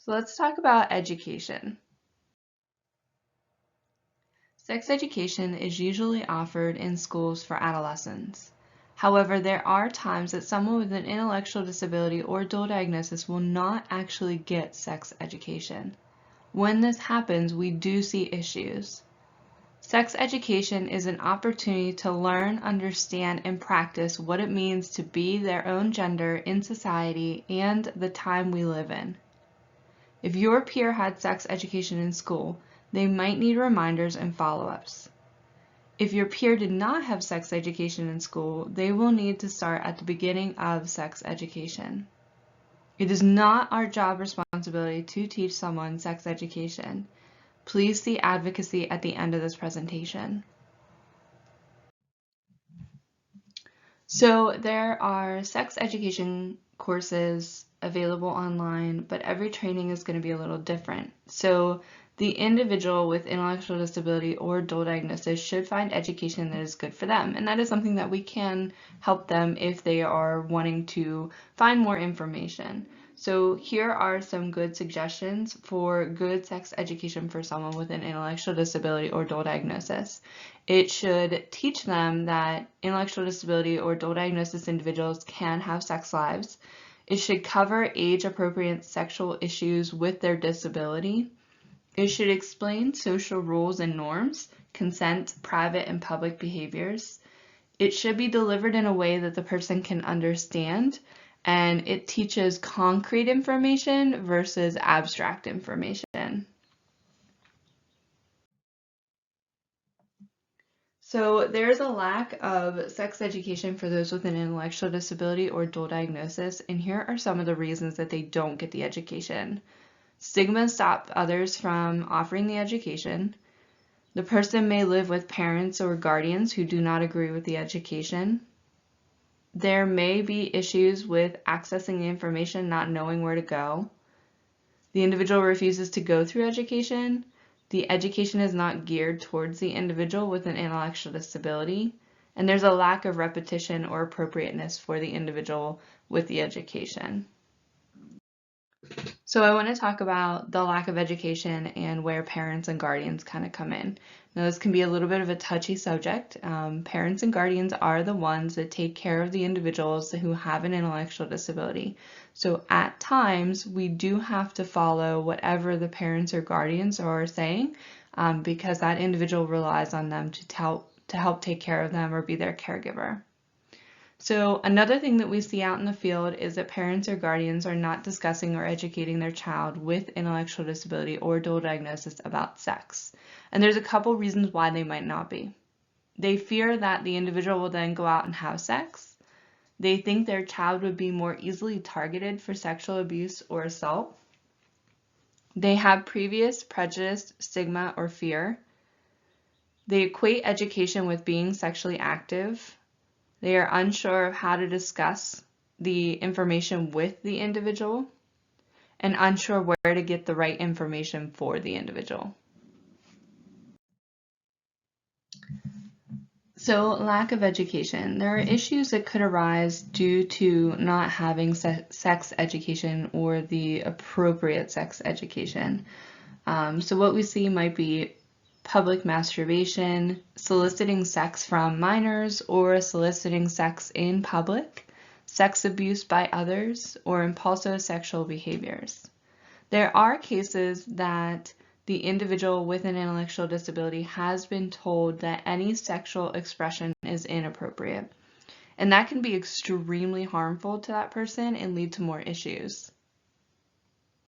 So let's talk about education. Sex education is usually offered in schools for adolescents. However, there are times that someone with an intellectual disability or dual diagnosis will not actually get sex education. When this happens, we do see issues. Sex education is an opportunity to learn, understand, and practice what it means to be their own gender in society and the time we live in. If your peer had sex education in school, they might need reminders and follow-ups. If your peer did not have sex education in school, they will need to start at the beginning of sex education. It is not our job responsibility to teach someone sex education. Please see advocacy at the end of this presentation. So there are sex education courses available online, but every training is going to be a little different. So the individual with intellectual disability or dual diagnosis should find education that is good for them. And that is something that we can help them if they are wanting to find more information. So here are some good suggestions for good sex education for someone with an intellectual disability or dual diagnosis. It should teach them that intellectual disability or dual diagnosis individuals can have sex lives. It should cover age-appropriate sexual issues with their disability. It should explain social rules and norms, consent, private and public behaviors. It should be delivered in a way that the person can understand, and it teaches concrete information versus abstract information. So there's a lack of sex education for those with an intellectual disability or dual diagnosis, and here are some of the reasons that they don't get the education. Stigma stops others from offering the education. The person may live with parents or guardians who do not agree with the education. There may be issues with accessing the information, not knowing where to go. The individual refuses to go through education. The education is not geared towards the individual with an intellectual disability. And there's a lack of repetition or appropriateness for the individual with the education. So I want to talk about the lack of education and where parents and guardians kind of come in. Now this can be a little bit of a touchy subject. Parents and guardians are the ones that take care of the individuals who have an intellectual disability. So at times we do have to follow whatever the parents or guardians are saying because that individual relies on them to help take care of them or be their caregiver. So another thing that we see out in the field is that parents or guardians are not discussing or educating their child with intellectual disability or dual diagnosis about sex. And there's a couple reasons why they might not be. They fear that the individual will then go out and have sex. They think their child would be more easily targeted for sexual abuse or assault. They have previous prejudice, stigma, or fear. They equate education with being sexually active. They are unsure of how to discuss the information with the individual and unsure where to get the right information for the individual. So lack of education. There are issues that could arise due to not having sex education or the appropriate sex education. So what we see might be public masturbation, soliciting sex from minors or soliciting sex in public, sex abuse by others, or impulsive sexual behaviors. There are cases that the individual with an intellectual disability has been told that any sexual expression is inappropriate, and that can be extremely harmful to that person and lead to more issues.